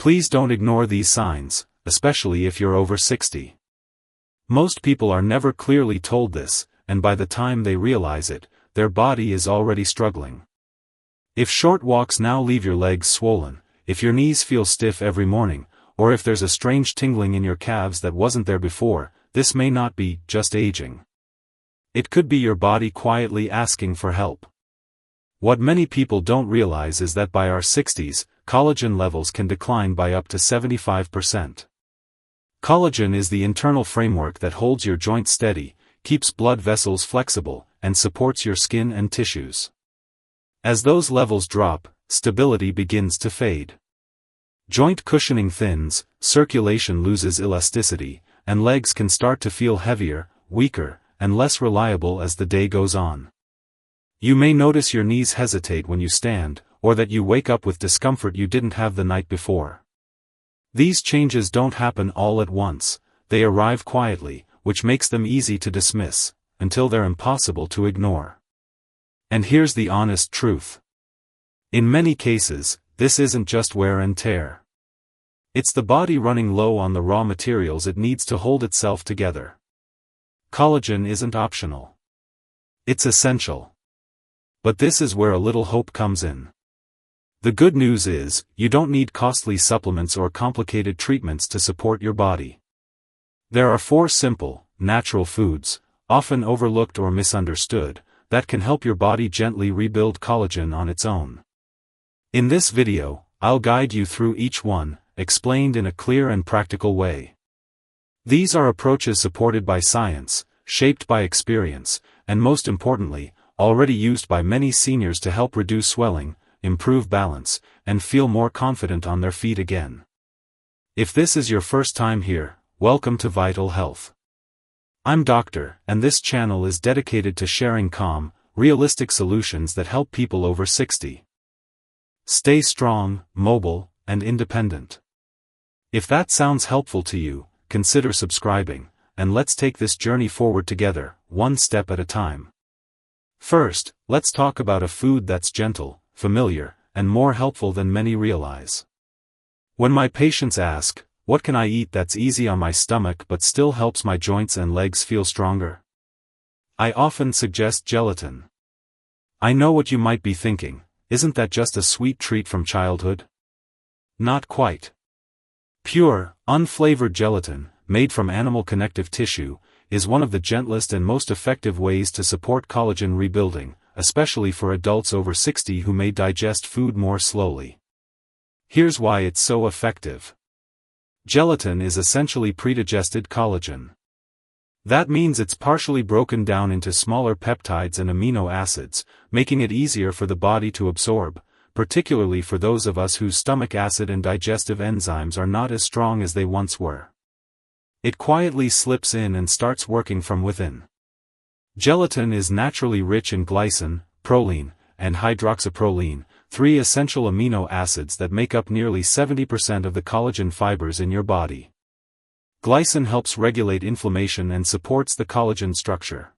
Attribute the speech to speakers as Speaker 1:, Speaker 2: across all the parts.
Speaker 1: Please don't ignore these signs, especially if you're over 60. Most people are never clearly told this, and by the time they realize it, their body is already struggling. If short walks now leave your legs swollen, if your knees feel stiff every morning, or if there's a strange tingling in your calves that wasn't there before, this may not be just aging. It could be your body quietly asking for help. What many people don't realize is that by our 60s, collagen levels can decline by up to 75%. Collagen is the internal framework that holds your joints steady, keeps blood vessels flexible, and supports your skin and tissues. As those levels drop, stability begins to fade. Joint cushioning thins, circulation loses elasticity, and legs can start to feel heavier, weaker, and less reliable as the day goes on. You may notice your knees hesitate when you stand, or that you wake up with discomfort you didn't have the night before. These changes don't happen all at once, they arrive quietly, which makes them easy to dismiss, until they're impossible to ignore. And here's the honest truth. In many cases, this isn't just wear and tear. It's the body running low on the raw materials it needs to hold itself together. Collagen isn't optional. It's essential. But this is where a little hope comes in. The good news is, you don't need costly supplements or complicated treatments to support your body. There are 4 simple, natural foods, often overlooked or misunderstood, that can help your body gently rebuild collagen on its own. In this video, I'll guide you through each one, explained in a clear and practical way. These are approaches supported by science, shaped by experience, and most importantly, already used by many seniors to help reduce swelling, improve balance, and feel more confident on their feet again. If this is your first time here, welcome to Vital Health. I'm Doctor, and this channel is dedicated to sharing calm, realistic solutions that help people over 60. Stay strong, mobile, and independent. If that sounds helpful to you, consider subscribing, and let's take this journey forward together, one step at a time. First, let's talk about a food that's gentle, familiar, and more helpful than many realize. When my patients ask, "What can I eat that's easy on my stomach but still helps my joints and legs feel stronger?" I often suggest gelatin. I know what you might be thinking, isn't that just a sweet treat from childhood? Not quite. Pure, unflavored gelatin, made from animal connective tissue, is one of the gentlest and most effective ways to support collagen rebuilding, especially for adults over 60 who may digest food more slowly. Here's why it's so effective. Gelatin is essentially predigested collagen. That means it's partially broken down into smaller peptides and amino acids, making it easier for the body to absorb, particularly for those of us whose stomach acid and digestive enzymes are not as strong as they once were. It quietly slips in and starts working from within. Gelatin is naturally rich in glycine, proline, and hydroxyproline, 3 essential amino acids that make up nearly 70% of the collagen fibers in your body. Glycine helps regulate inflammation and supports the collagen structure.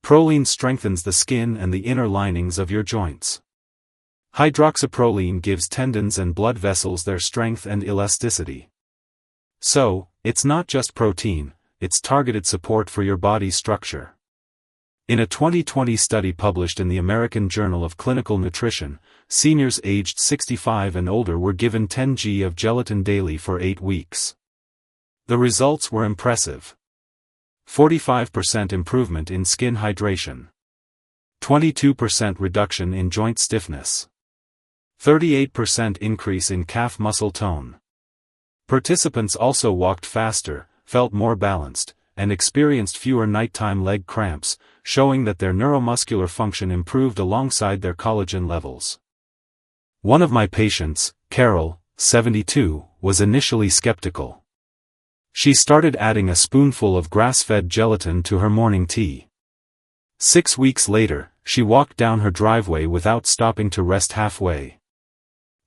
Speaker 1: Proline strengthens the skin and the inner linings of your joints. Hydroxyproline gives tendons and blood vessels their strength and elasticity. So, it's not just protein, it's targeted support for your body's structure. In a 2020 study published in the American Journal of Clinical Nutrition, seniors aged 65 and older were given 10 g of gelatin daily for 8 weeks. The results were impressive. 45% improvement in skin hydration. 22% reduction in joint stiffness. 38% increase in calf muscle tone. Participants also walked faster, felt more balanced, and experienced fewer nighttime leg cramps, showing that their neuromuscular function improved alongside their collagen levels. One of my patients, Carol, 72, was initially skeptical. She started adding a spoonful of grass-fed gelatin to her morning tea. 6 weeks later, she walked down her driveway without stopping to rest halfway.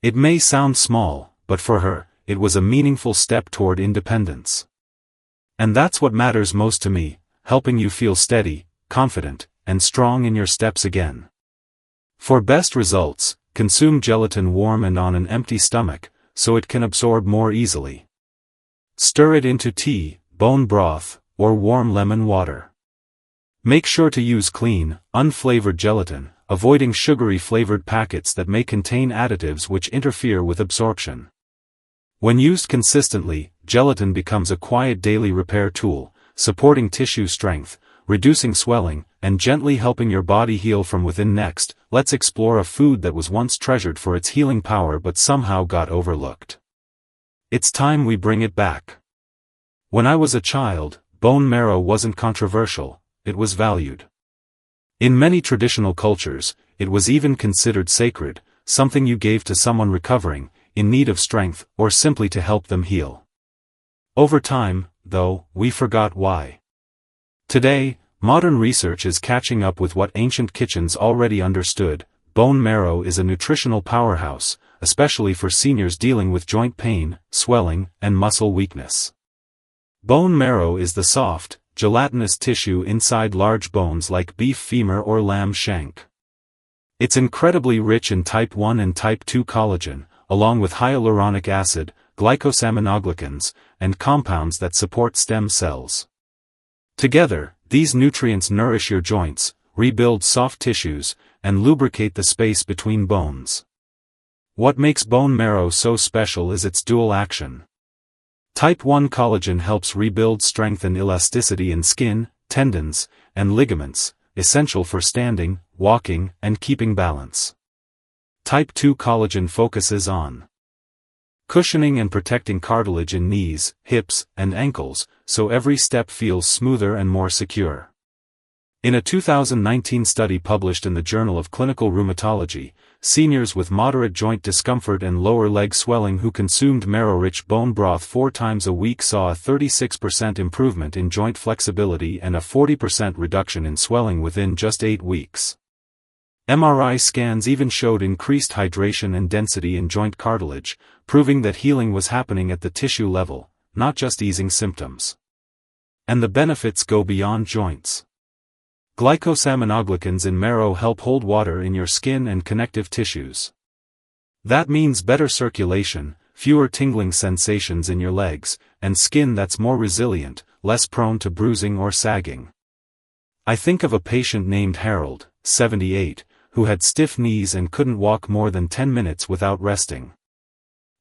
Speaker 1: It may sound small, but for her, it was a meaningful step toward independence. And that's what matters most to me, helping you feel steady, confident, and strong in your steps again. For best results, consume gelatin warm and on an empty stomach, so it can absorb more easily. Stir it into tea, bone broth, or warm lemon water. Make sure to use clean, unflavored gelatin, avoiding sugary flavored packets that may contain additives which interfere with absorption. When used consistently, gelatin becomes a quiet daily repair tool, supporting tissue strength, reducing swelling, and gently helping your body heal from within. Next, let's explore a food that was once treasured for its healing power but somehow got overlooked. It's time we bring it back. When I was a child, bone marrow wasn't controversial, it was valued. In many traditional cultures, it was even considered sacred, something you gave to someone recovering, in need of strength, or simply to help them heal. Over time, though, we forgot why. Today, modern research is catching up with what ancient kitchens already understood. Bone marrow is a nutritional powerhouse, especially for seniors dealing with joint pain, swelling, and muscle weakness. Bone marrow is the soft, gelatinous tissue inside large bones like beef femur or lamb shank. It's incredibly rich in type 1 and type 2 collagen, along with hyaluronic acid, glycosaminoglycans, and compounds that support stem cells. Together, these nutrients nourish your joints, rebuild soft tissues, and lubricate the space between bones. What makes bone marrow so special is its dual action. Type 1 collagen helps rebuild strength and elasticity in skin, tendons, and ligaments, essential for standing, walking, and keeping balance. Type 2 collagen focuses on cushioning and protecting cartilage in knees, hips, and ankles, so every step feels smoother and more secure. In a 2019 study published in the Journal of Clinical Rheumatology, seniors with moderate joint discomfort and lower leg swelling who consumed marrow-rich bone broth 4 times a week saw a 36% improvement in joint flexibility and a 40% reduction in swelling within just 8 weeks. MRI scans even showed increased hydration and density in joint cartilage, proving that healing was happening at the tissue level, not just easing symptoms. And the benefits go beyond joints. Glycosaminoglycans in marrow help hold water in your skin and connective tissues. That means better circulation, fewer tingling sensations in your legs, and skin that's more resilient, less prone to bruising or sagging. I think of a patient named Harold, 78, who had stiff knees and couldn't walk more than 10 minutes without resting.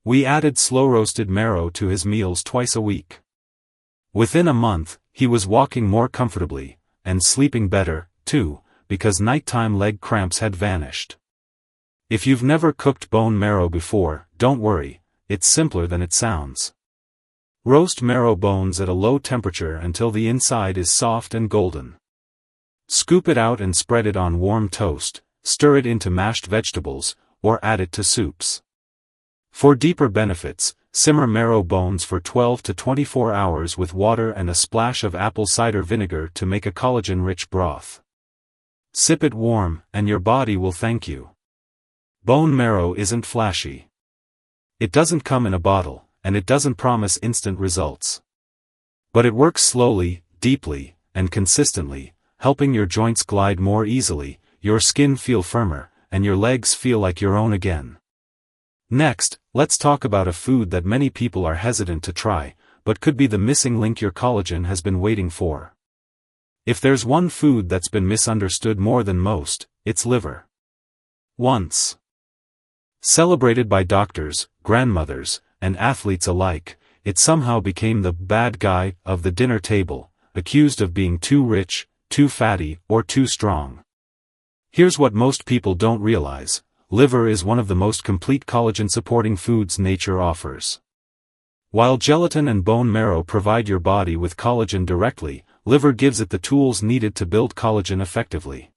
Speaker 1: We added slow-roasted marrow to his meals twice a week. Within a month, he was walking more comfortably, and sleeping better, too, because nighttime leg cramps had vanished. If you've never cooked bone marrow before, don't worry, it's simpler than it sounds. Roast marrow bones at a low temperature until the inside is soft and golden. Scoop it out and spread it on warm toast, stir it into mashed vegetables, or add it to soups. For deeper benefits, simmer marrow bones for 12 to 24 hours with water and a splash of apple cider vinegar to make a collagen-rich broth. Sip it warm, and your body will thank you. Bone marrow isn't flashy. It doesn't come in a bottle, and it doesn't promise instant results. But it works slowly, deeply, and consistently, helping your joints glide more easily, your skin feel firmer, and your legs feel like your own again. Next, let's talk about a food that many people are hesitant to try, but could be the missing link your collagen has been waiting for. If there's one food that's been misunderstood more than most, it's liver. Once celebrated by doctors, grandmothers, and athletes alike, it somehow became the bad guy of the dinner table, accused of being too rich, too fatty, or too strong. Here's what most people don't realize. Liver is one of the most complete collagen-supporting foods nature offers. While gelatin and bone marrow provide your body with collagen directly, liver gives it the tools needed to build collagen effectively.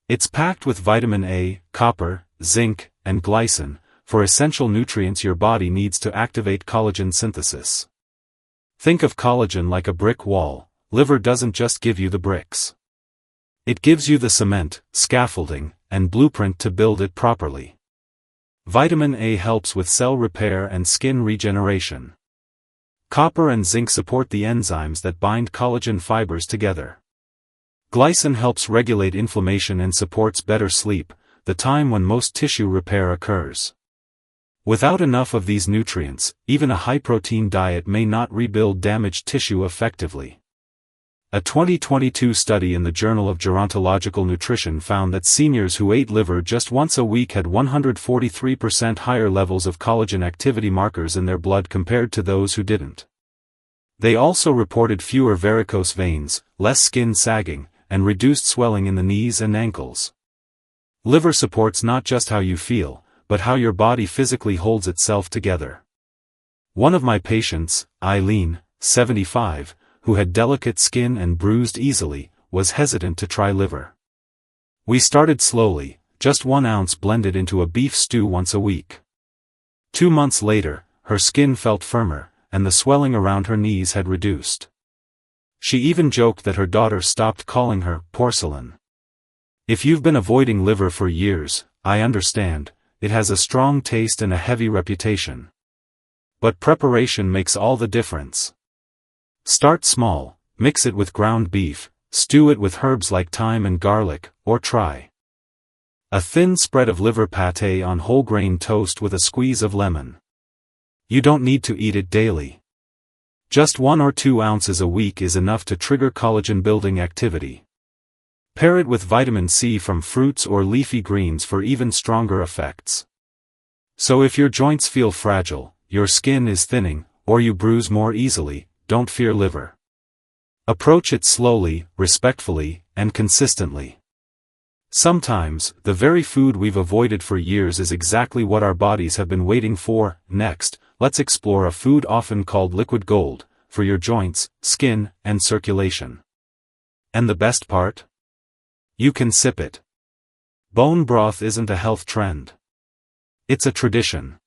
Speaker 1: It's packed with vitamin A, copper, zinc, and glycine, for essential nutrients your body needs to activate collagen synthesis. Think of collagen like a brick wall. Liver doesn't just give you the bricks. It gives you the cement, scaffolding, and blueprint to build it properly. Vitamin A helps with cell repair and skin regeneration. Copper and zinc support the enzymes that bind collagen fibers together. Glycine helps regulate inflammation and supports better sleep, the time when most tissue repair occurs. Without enough of these nutrients, even a high-protein diet may not rebuild damaged tissue effectively. A 2022 study in the Journal of Gerontological Nutrition found that seniors who ate liver just once a week had 143% higher levels of collagen activity markers in their blood compared to those who didn't. They also reported fewer varicose veins, less skin sagging, and reduced swelling in the knees and ankles. Liver supports not just how you feel, but how your body physically holds itself together. One of my patients, Eileen, 75, who had delicate skin and bruised easily, was hesitant to try liver. We started slowly, just 1 ounce blended into a beef stew once a week. 2 months later, her skin felt firmer, and the swelling around her knees had reduced. She even joked that her daughter stopped calling her porcelain. If you've been avoiding liver for years, I understand, it has a strong taste and a heavy reputation. But preparation makes all the difference. Start small, mix it with ground beef, stew it with herbs like thyme and garlic, or try a thin spread of liver pâté on whole grain toast with a squeeze of lemon. You don't need to eat it daily. Just 1 or 2 ounces a week is enough to trigger collagen-building activity. Pair it with vitamin C from fruits or leafy greens for even stronger effects. So if your joints feel fragile, your skin is thinning, or you bruise more easily, don't fear liver. Approach it slowly, respectfully, and consistently. Sometimes, the very food we've avoided for years is exactly what our bodies have been waiting for. Next, let's explore a food often called liquid gold, for your joints, skin, and circulation. And the best part? You can sip it. Bone broth isn't a health trend. It's a tradition.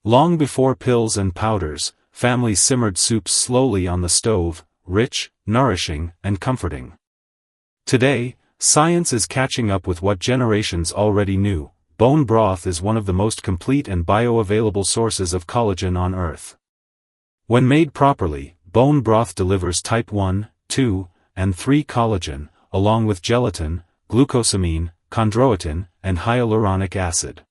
Speaker 1: Long before pills and powders, families simmered soups slowly on the stove, rich, nourishing, and comforting. Today, science is catching up with what generations already knew. Bone broth is one of the most complete and bioavailable sources of collagen on Earth. When made properly, bone broth delivers type 1, 2, and 3 collagen, along with gelatin, glucosamine, chondroitin, and hyaluronic acid.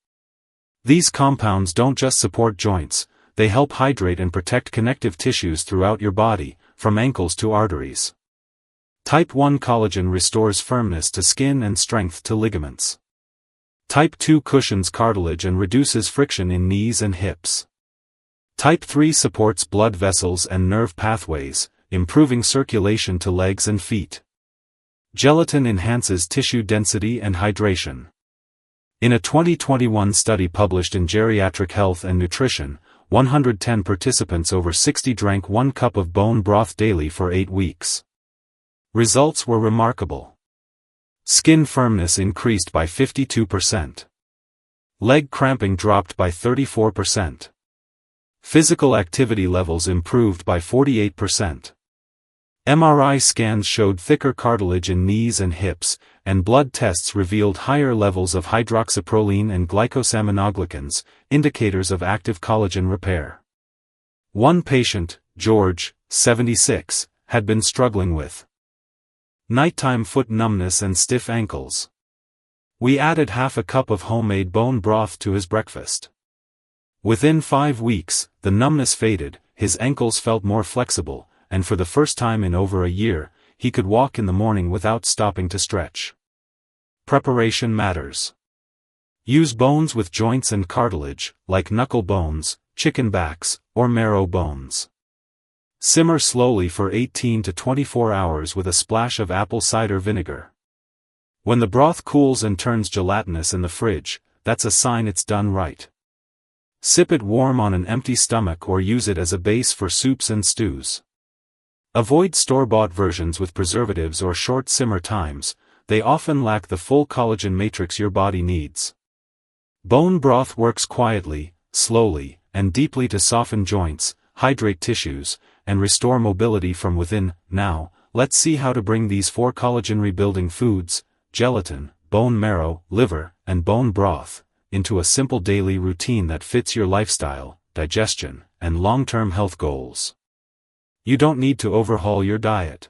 Speaker 1: These compounds don't just support joints, they help hydrate and protect connective tissues throughout your body, from ankles to arteries. Type 1 collagen restores firmness to skin and strength to ligaments. Type 2 cushions cartilage and reduces friction in knees and hips. Type 3 supports blood vessels and nerve pathways, improving circulation to legs and feet. Gelatin enhances tissue density and hydration. In a 2021 study published in Geriatric Health and Nutrition, 110 participants over 60 drank 1 cup of bone broth daily for 8 weeks. Results were remarkable. Skin firmness increased by 52%. Leg cramping dropped by 34%. Physical activity levels improved by 48%. MRI scans showed thicker cartilage in knees and hips, and blood tests revealed higher levels of hydroxyproline and glycosaminoglycans, indicators of active collagen repair. One patient, George, 76, had been struggling with nighttime foot numbness and stiff ankles. We added half a cup of homemade bone broth to his breakfast. Within 5 weeks, the numbness faded, his ankles felt more flexible, and for the first time in over a year, he could walk in the morning without stopping to stretch. Preparation matters. Use bones with joints and cartilage, like knuckle bones, chicken backs, or marrow bones. Simmer slowly for 18 to 24 hours with a splash of apple cider vinegar. When the broth cools and turns gelatinous in the fridge, that's a sign it's done right. Sip it warm on an empty stomach or use it as a base for soups and stews. Avoid store-bought versions with preservatives or short simmer times, they often lack the full collagen matrix your body needs. Bone broth works quietly, slowly, and deeply to soften joints, hydrate tissues, and restore mobility from within. Now, let's see how to bring these 4 collagen-rebuilding foods, gelatin, bone marrow, liver, and bone broth, into a simple daily routine that fits your lifestyle, digestion, and long-term health goals. You don't need to overhaul your diet.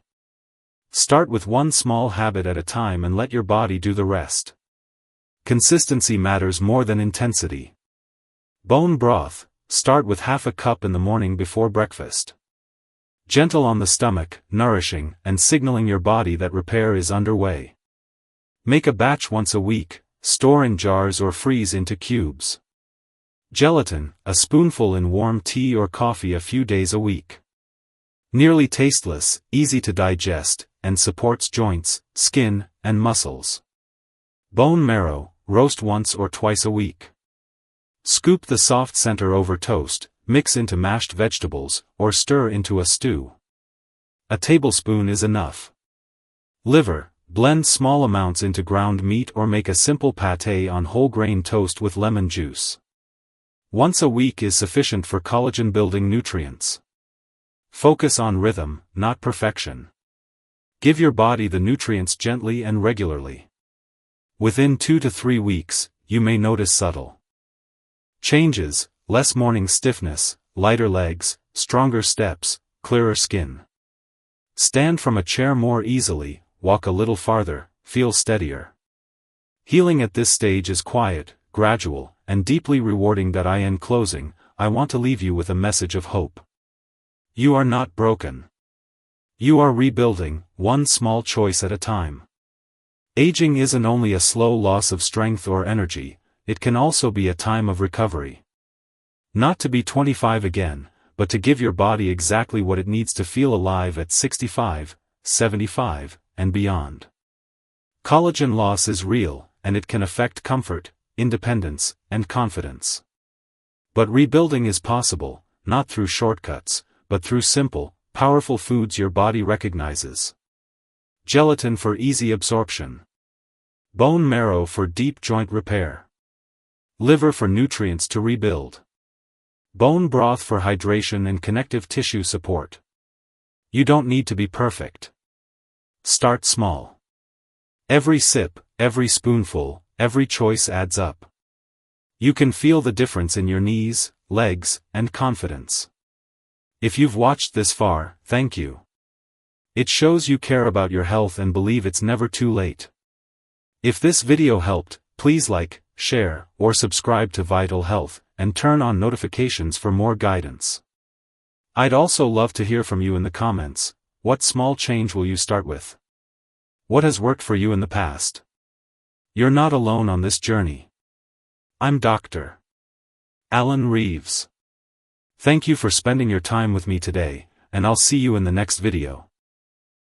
Speaker 1: Start with one small habit at a time and let your body do the rest. Consistency matters more than intensity. Bone broth, start with half a cup in the morning before breakfast. Gentle on the stomach, nourishing, and signaling your body that repair is underway. Make a batch once a week, store in jars or freeze into cubes. Gelatin, a spoonful in warm tea or coffee a few days a week. Nearly tasteless, easy to digest, and supports joints, skin, and muscles. Bone marrow, roast once or twice a week. Scoop the soft center over toast, mix into mashed vegetables, or stir into a stew. A tablespoon is enough. Liver, blend small amounts into ground meat or make a simple pâté on whole grain toast with lemon juice. Once a week is sufficient for collagen-building nutrients. Focus on rhythm, not perfection. Give your body the nutrients gently and regularly. Within 2 to 3 weeks, you may notice subtle changes: less morning stiffness, lighter legs, stronger steps, clearer skin. Stand from a chair more easily, walk a little farther, feel steadier. Healing at this stage is quiet, gradual, and deeply rewarding. In closing, I want to leave you with a message of hope. You are not broken. You are rebuilding, one small choice at a time. Aging isn't only a slow loss of strength or energy, it can also be a time of recovery. Not to be 25 again, but to give your body exactly what it needs to feel alive at 65, 75, and beyond. Collagen loss is real, and it can affect comfort, independence, and confidence. But rebuilding is possible, not through shortcuts, but through simple, powerful foods your body recognizes. Gelatin for easy absorption. Bone marrow for deep joint repair. Liver for nutrients to rebuild. Bone broth for hydration and connective tissue support. You don't need to be perfect. Start small. Every sip, every spoonful, every choice adds up. You can feel the difference in your knees, legs, and confidence. If you've watched this far, thank you. It shows you care about your health and believe it's never too late. If this video helped, please like, share, or subscribe to Vital Health, and turn on notifications for more guidance. I'd also love to hear from you in the comments. What small change will you start with? What has worked for you in the past? You're not alone on this journey. I'm Dr. Alan Reeves. Thank you for spending your time with me today, and I'll see you in the next video.